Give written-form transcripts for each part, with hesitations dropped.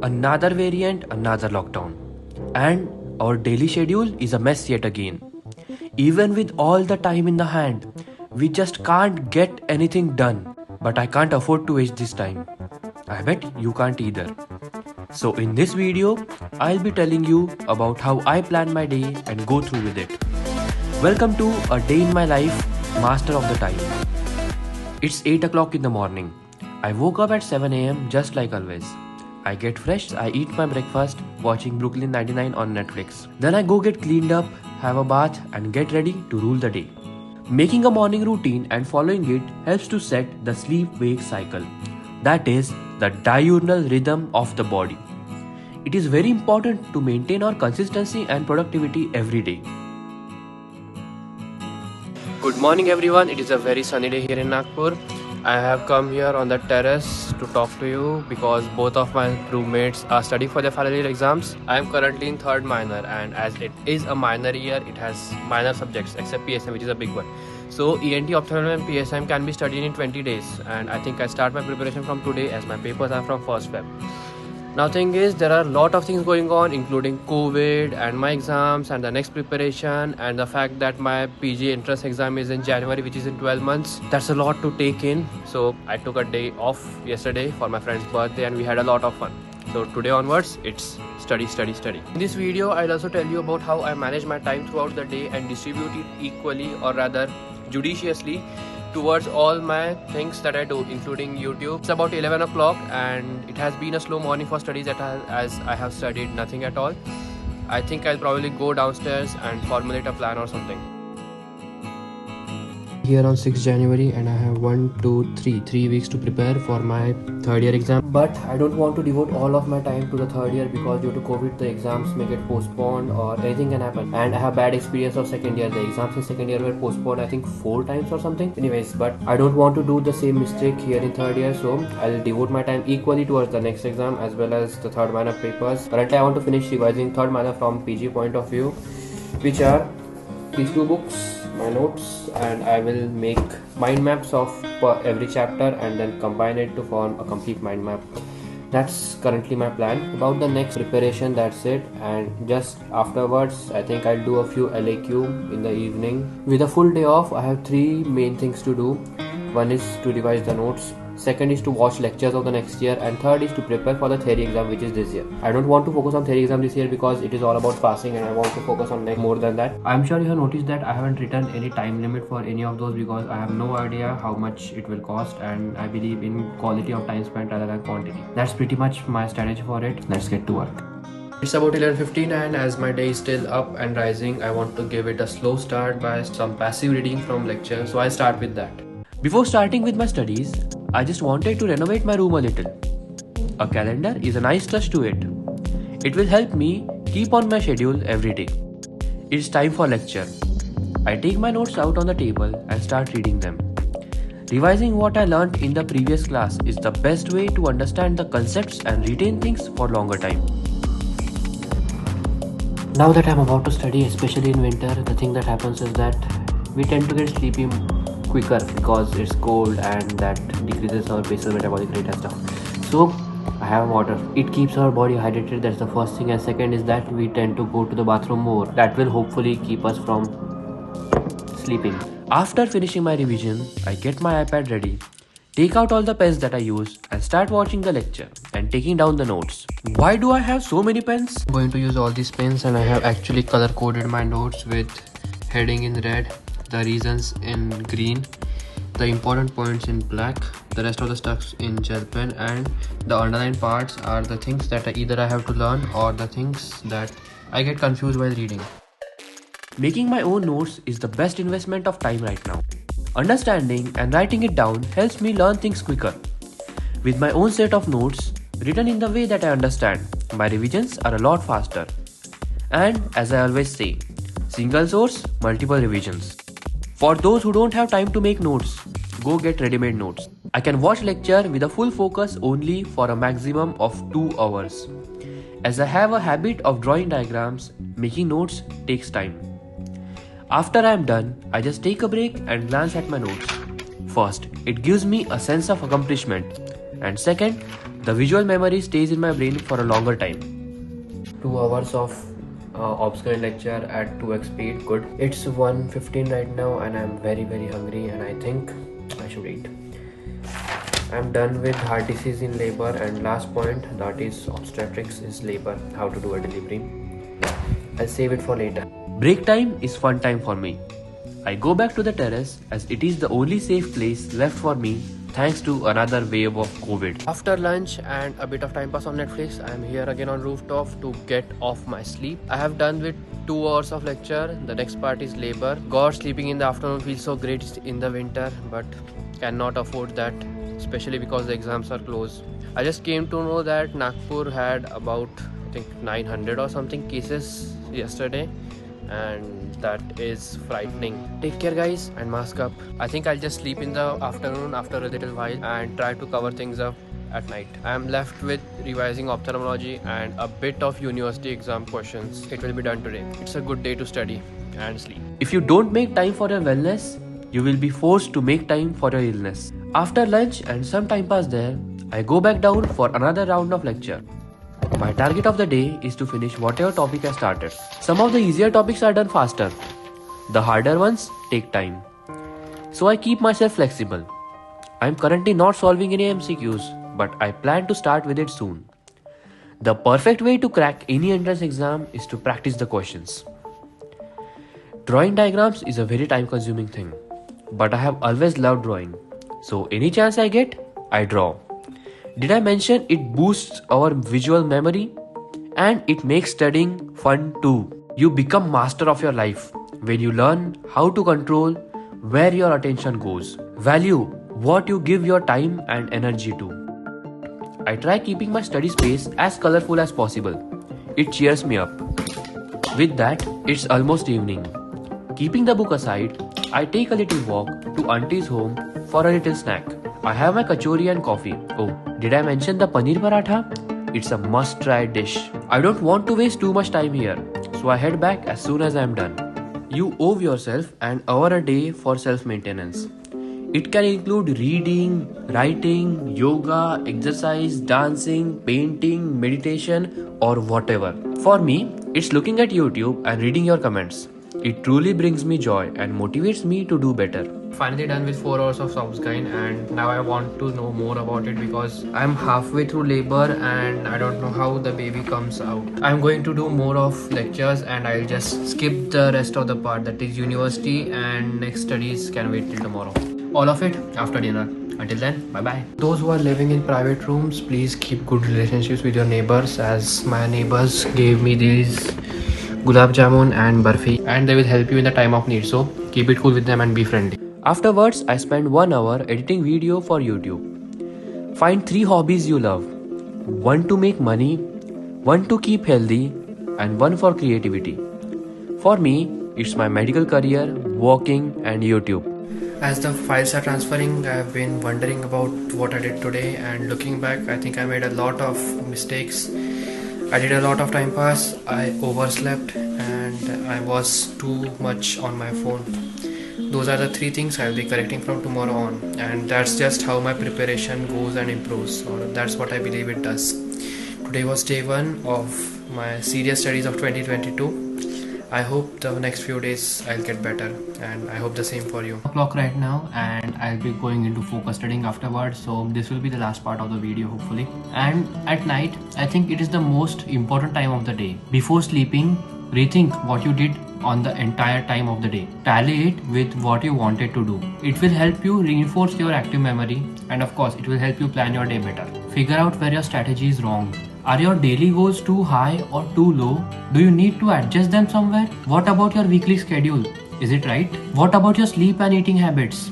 Another variant, another lockdown. And our daily schedule is a mess yet again. Even with all the time in the hand, we just can't get anything done. But I can't afford to waste this time. I bet you can't either. So in this video, I'll be telling you about how I plan my day and go through with it. Welcome to A Day in My Life, Master of the Time. It's 8 o'clock in the morning. I woke up at 7 am just like always. I get fresh, I eat my breakfast watching Brooklyn 99 on Netflix. Then I go get cleaned up, have a bath and get ready to rule the day. Making a morning routine and following it helps to set the sleep-wake cycle. That is the diurnal rhythm of the body. It is very important to maintain our consistency and productivity every day. Good morning everyone, it is a very sunny day here in Nagpur. I have come here on the terrace to talk to you because both of my roommates are studying for their final year exams. I am currently in third minor, and as it is a minor year, it has minor subjects except PSM, which is a big one. So ENT, ophthalmology and PSM can be studied in 20 days, and I think I start my preparation from today as my papers are from 1st Feb. Now thing is, there are a lot of things going on, including COVID and my exams and the next preparation and the fact that my PG entrance exam is in January, which is in 12 months. That's a lot to take in. So I took a day off yesterday for my friend's birthday and we had a lot of fun. So today onwards, it's study, study, study. In this video, I'll also tell you about how I manage my time throughout the day and distribute it equally, or rather judiciously, towards all my things that I do, including YouTube. It's about 11 o'clock and it has been a slow morning for studies as I have studied nothing at all. I think I'll probably go downstairs and formulate a plan or something. Here on 6th January and I have 3 weeks to prepare for my third year exam. But I don't want to devote all of my time to the third year because due to COVID the exams may get postponed or anything can happen. And I have bad experience of second year. The exams in second year were postponed I think 4 times or something. Anyways, but I don't want to do the same mistake here in third year, so I'll devote my time equally towards the next exam as well as the third minor papers. Currently I want to finish revising third minor from PG point of view, which are these 2 books, my notes, and I will make mind maps of every chapter and then combine it to form a complete mind map. That's currently my plan. About the next preparation, that's it, and just afterwards I think I'll do a few LAQ in the evening. With a full day off, I have 3 main things to do. One is to revise the notes, second is to watch lectures of the next year, and third is to prepare for the theory exam, which is this year. I don't want to focus on theory exam this year because it is all about passing and I want to focus on next more than that. I'm sure you have noticed that I haven't written any time limit for any of those because I have no idea how much it will cost, and I believe in quality of time spent rather than quantity. That's pretty much my strategy for it. Let's get to work. It's about 11:15 and as my day is still up and rising, I want to give it a slow start by some passive reading from lecture, so I'll start with that. Before starting with my studies, I just wanted to renovate my room a little. A calendar is a nice touch to it. It will help me keep on my schedule every day. It's time for lecture. I take my notes out on the table and start reading them. Revising what I learned in the previous class is the best way to understand the concepts and retain things for longer time. Now that I'm about to study, especially in winter, the thing that happens is that we tend to get sleepy quicker because it's cold and that decreases our basal metabolic rate and stuff. So I have water. It keeps our body hydrated, that's the first thing, and second is that we tend to go to the bathroom more. That will hopefully keep us from sleeping. After finishing my revision, I get my iPad ready, take out all the pens that I use and start watching the lecture and taking down the notes. Why do I have so many pens? I'm going to use all these pens and I have actually color coded my notes with heading in red, the reasons in green, the important points in black, the rest of the stuff in gel pen, and the underlined parts are the things that either I have to learn or the things that I get confused while reading. Making my own notes is the best investment of time right now. Understanding and writing it down helps me learn things quicker. With my own set of notes written in the way that I understand, my revisions are a lot faster. And as I always say, single source, multiple revisions. For those who don't have time to make notes, go get ready-made notes. I can watch lecture with a full focus only for a maximum of 2 hours. As I have a habit of drawing diagrams, making notes takes time. After I am done, I just take a break and glance at my notes. First, it gives me a sense of accomplishment. And second, The visual memory stays in my brain for a longer time. 2 hours of obscure lecture at 2x speed, good. It's 1:15 right now and I'm very hungry and I think I should eat. I'm done with heart disease in labor and last point, that is obstetrics is labor, how to do a delivery. I'll save it for later. Break time is fun time for me. I go back to the terrace as it is the only safe place left for me thanks to another wave of COVID. After lunch and a bit of time pass on Netflix, I'm here again on rooftop to get off my sleep. I have done with 2 hours of lecture. The next part is labor. God, sleeping in the afternoon feels so great in the winter, but cannot afford that, especially because the exams are closed. I just came to know that Nagpur had about, I think, 900 or something cases yesterday, and that is frightening. Take care guys and mask up. I think I'll just sleep in the afternoon after a little while and try to cover things up at night. I am left with revising ophthalmology and a bit of university exam questions. It will be done today. It's a good day to study and sleep. If you don't make time for your wellness, you will be forced to make time for your illness. After lunch and some time pass there, I go back down for another round of lecture. My target of the day is to finish whatever topic I started. Some of the easier topics are done faster. The harder ones take time. So I keep myself flexible. I am currently not solving any MCQs, but I plan to start with it soon. The perfect way to crack any entrance exam is to practice the questions. Drawing diagrams is a very time-consuming thing, but I have always loved drawing. So any chance I get, I draw. Did I mention it boosts our visual memory? And it makes studying fun too. You become master of your life when you learn how to control where your attention goes. Value what you give your time and energy to. I try keeping my study space as colorful as possible. It cheers me up. With that, it's almost evening. Keeping the book aside, I take a little walk to auntie's home for a little snack. I have my kachori and coffee. Oh, did I mention the paneer paratha? It's a must-try dish. I don't want to waste too much time here, so I head back as soon as I'm done. You owe yourself an hour a day for self-maintenance. It can include reading, writing, yoga, exercise, dancing, painting, meditation, or whatever. For me, it's looking at YouTube and reading your comments. It truly brings me joy and motivates me to do better. Finally done with 4 hours of Subscribe and now I want to know more about it because I'm halfway through labor and I don't know how the baby comes out. I'm going to do more of lectures and I'll just skip the rest of the part, that is university, and next studies can wait till tomorrow. All of it after dinner. Until then, bye bye. Those who are living in private rooms, please keep good relationships with your neighbors, as my neighbors gave me these gulab jamun and barfi and they will help you in the time of need, so keep it cool with them and be friendly. Afterwards, I spend 1 hour editing video for YouTube. Find 3 hobbies you love. 1 to make money, 1 to keep healthy, and 1 for creativity. For me, it's my medical career, walking, and YouTube. As the files are transferring, I've been wondering about what I did today, and looking back, I think I made a lot of mistakes. I did a lot of time pass, I overslept, and I was too much on my phone. Those are the 3 things I'll be correcting from tomorrow on, and that's just how my preparation goes and improves, or that's what I believe it does. Today was day 1 of my serious studies of 2022. I hope the next few days I'll get better, and I hope the same for you. Clock right now, and I'll be going into focus studying afterwards, so this will be the last part of the video hopefully. And at night, I think it is the most important time of the day. Before sleeping, rethink what you did on the entire time of the day. Tally it with what you wanted to do. It will help you reinforce your active memory, and of course it will help you plan your day better. Figure out where your strategy is wrong. Are your daily goals too high or too low? Do you need to adjust them somewhere? What about your weekly schedule? Is it right? What about your sleep and eating habits?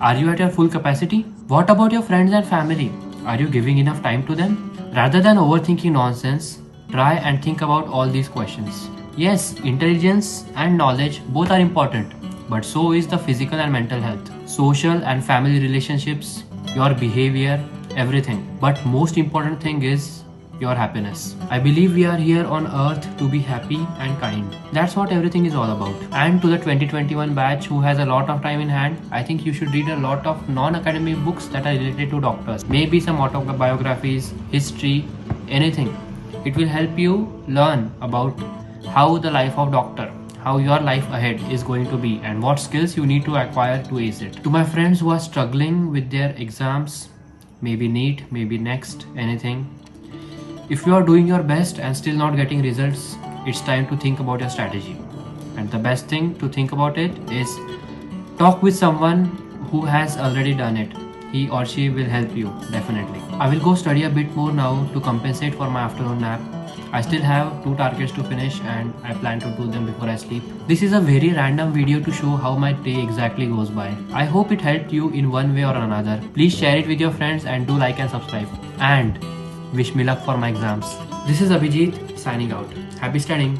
Are you at your full capacity? What about your friends and family? Are you giving enough time to them? Rather than overthinking nonsense, try and think about all these questions. Yes, intelligence and knowledge both are important, but so is the physical and mental health, social and family relationships, your behavior, everything. But most important thing is your happiness. I believe we are here on earth to be happy and kind. That's what everything is all about. And to the 2021 batch who has a lot of time in hand, I think you should read a lot of non-academic books that are related to doctors. Maybe some autobiographies, history, anything. It will help you learn about how the life of doctor, how your life ahead is going to be, and what skills you need to acquire to ace it. To my friends who are struggling with their exams, maybe NEET, maybe next, anything. If you are doing your best and still not getting results, it's time to think about your strategy. And the best thing to think about it is talk with someone who has already done it. He or she will help you, definitely. I will go study a bit more now to compensate for my afternoon nap. I still have 2 targets to finish and I plan to do them before I sleep. This is a very random video to show how my day exactly goes by. I hope it helped you in one way or another. Please share it with your friends and do like and subscribe. And wish me luck for my exams. This is Abhijeet signing out. Happy studying.